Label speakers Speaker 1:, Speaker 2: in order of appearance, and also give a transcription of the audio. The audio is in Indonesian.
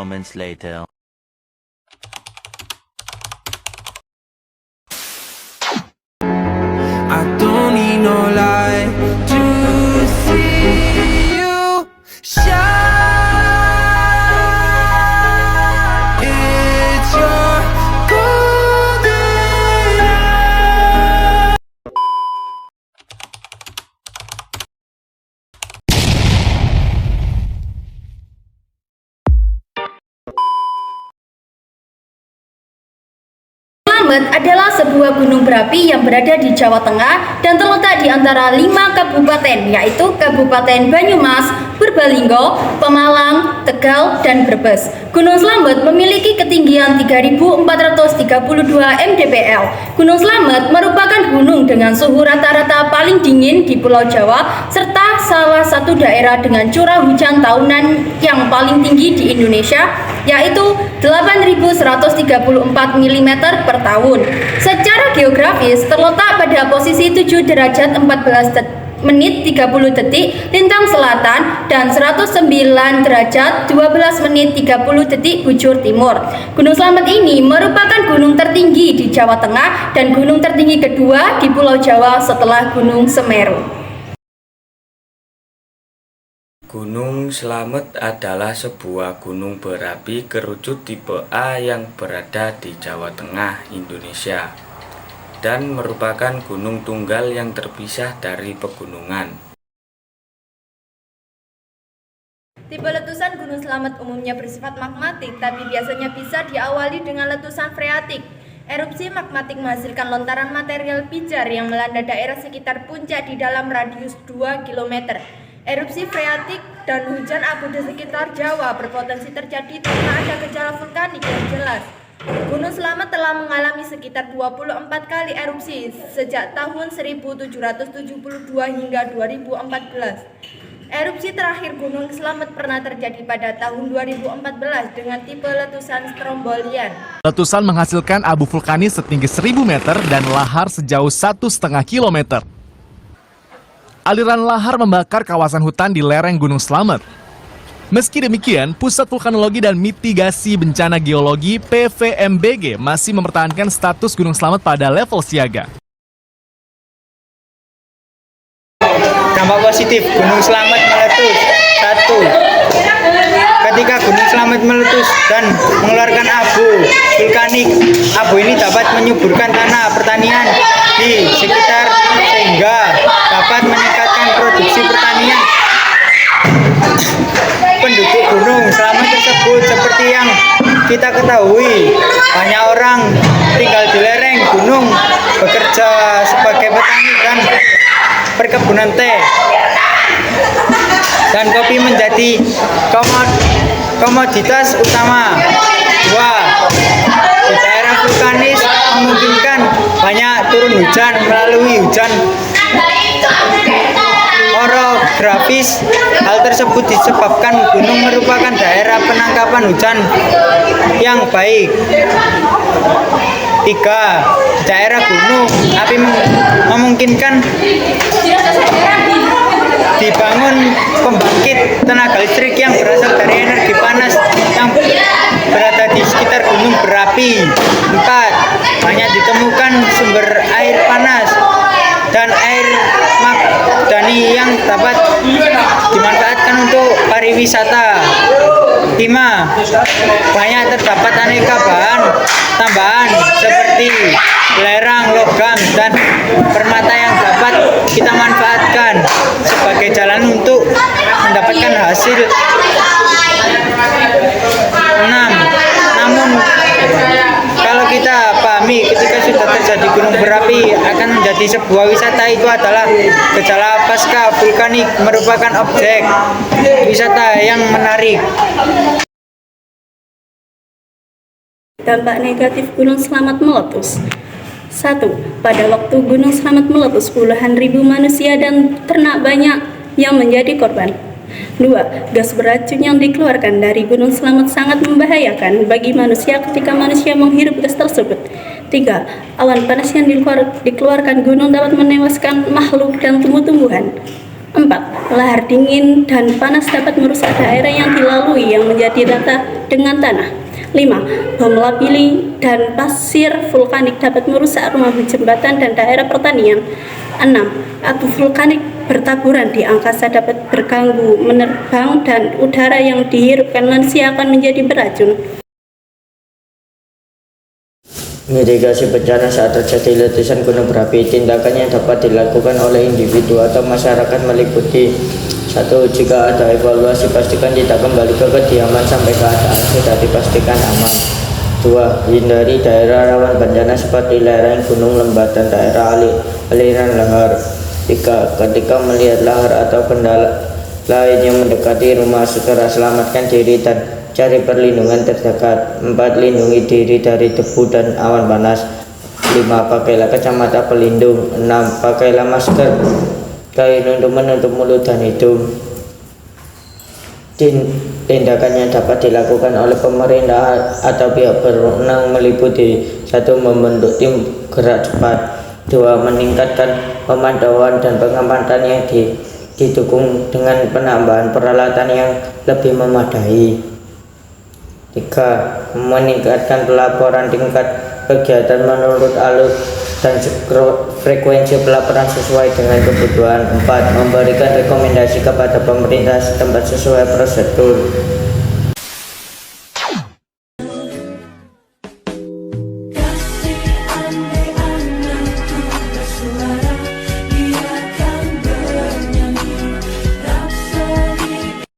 Speaker 1: moments later.
Speaker 2: I don't need no light to see you shine. It's your golden hour.
Speaker 3: Slamet adalah sebuah gunung berapi yang berada di Jawa Tengah dan terletak di antara 5 kabupaten, yaitu Kabupaten Banyumas, Purbalingga, Pemalang, Tegal, dan Brebes. Gunung Slamet memiliki ketinggian 3.432 mdpl. Gunung Slamet merupakan gunung dengan suhu rata-rata paling dingin di Pulau Jawa, serta salah satu daerah dengan curah hujan tahunan yang paling tinggi di Indonesia, yaitu 8.134 mm per tahun. Secara geografis terletak pada posisi 7 derajat 14 menit 30 detik lintang selatan dan 109 derajat 12 menit 30 detik bujur timur. Gunung Slamet ini merupakan gunung tertinggi di Jawa Tengah dan gunung tertinggi kedua di Pulau Jawa setelah Gunung Semeru.
Speaker 4: Gunung Slamet adalah sebuah gunung berapi kerucut tipe A yang berada di Jawa Tengah, Indonesia, dan merupakan gunung tunggal yang terpisah dari pegunungan.
Speaker 3: Tipe letusan Gunung Slamet umumnya bersifat magmatik, tapi biasanya bisa diawali dengan letusan freatik. Erupsi magmatik menghasilkan lontaran material pijar yang melanda daerah sekitar puncak di dalam radius 2 km. Erupsi freatik dan hujan abu di sekitar Jawa berpotensi terjadi karena ada gejala vulkanik yang jelas. Gunung Slamet telah mengalami sekitar 24 kali erupsi sejak tahun 1772 hingga 2014. Erupsi terakhir Gunung Slamet pernah terjadi pada tahun 2014 dengan tipe letusan strombolian.
Speaker 5: Letusan menghasilkan abu vulkanis setinggi 1000 meter dan lahar sejauh 1,5 kilometer. Aliran lahar membakar kawasan hutan di lereng Gunung Slamet. Meski demikian, Pusat Vulkanologi dan Mitigasi Bencana Geologi (PVMBG) masih mempertahankan status Gunung Slamet pada level siaga.
Speaker 6: Dampak positif Gunung Slamet meletus. 1. Ketika Gunung Slamet meletus dan mengeluarkan abu vulkanik, abu ini dapat menyuburkan tanah pertanian di sekitar sehingga dapat meningkatkan produksi pertanian. Penduduk Gunung Slamet tersebut seperti yang kita ketahui, banyak orang tinggal di lereng gunung, bekerja sebagai petani dan perkebunan teh dan kopi menjadi komoditas utama. 2. Di daerah vulkanis memungkinkan banyak turun hujan melalui hujan orografis. Hal tersebut disebabkan gunung merupakan daerah penangkapan hujan yang baik. 3. Di daerah gunung, api memungkinkan dibangun pembangkit tenaga listrik yang berasal dari energi panas yang berada di sekitar gunung berapi. 4. Banyak ditemukan sumber air panas dan air magdani yang dapat dimanfaatkan untuk pariwisata. 5. Banyak terdapat aneka bahan tambahan seperti belerang, logam, dan permata yang dapat kita manfaatkan sebagai jalan untuk mendapatkan hasil. 6. Namun kalau kita pahami ketika sudah terjadi gunung berapi akan menjadi sebuah wisata, itu adalah gejala pasca vulkanik, merupakan objek wisata yang menarik.
Speaker 3: Dampak negatif Gunung Slamet meletus. 1. Pada waktu Gunung Slamet meletus, puluhan ribu manusia dan ternak banyak yang menjadi korban. 2. Gas beracun yang dikeluarkan dari Gunung Slamet sangat membahayakan bagi manusia ketika manusia menghirup gas tersebut. 3. Awan panas yang dikeluarkan gunung dapat menewaskan makhluk dan tumbuh-tumbuhan.
Speaker 1: 4. Lahar dingin dan panas dapat merusak daerah yang dilalui yang menjadi rata dengan tanah. 5. Bom lapili dan pasir vulkanik dapat merusak rumah, jembatan, dan daerah pertanian. 6. Abu vulkanik bertaburan di angkasa dapat berganggu menerbang dan udara yang dihirupkan manusia akan menjadi beracun.
Speaker 7: Mitigasi bencana saat terjadi letusan gunung berapi. Tindakan yang dapat dilakukan oleh individu atau masyarakat meliputi: 1. Jika ada evaluasi, pastikan tidak kembali ke kediaman sampai keadaan sudah dipastikan aman. 2. Hindari daerah rawan bencana seperti lereng gunung, lembah, dan daerah aliran lahar. 3. Ketika melihat lahar atau benda lain yang mendekati rumah, segera selamatkan diri dan cari perlindungan terdekat. 4. Lindungi diri dari debu dan awan panas. 5. Pakailah kacamata pelindung. 6. Pakailah masker kain untuk menutup mulut dan hidung. Tindakan yang dapat dilakukan oleh pemerintah atau pihak berwenang meliputi: 1. Membentuk tim gerak cepat. 2. Meningkatkan pemantauan dan pengamatan yang didukung dengan penambahan peralatan yang lebih memadai. 3. Meningkatkan pelaporan tingkat kegiatan menurut alur dan frekuensi pelaporan sesuai dengan kebutuhan. 4. Memberikan rekomendasi kepada pemerintah setempat sesuai prosedur.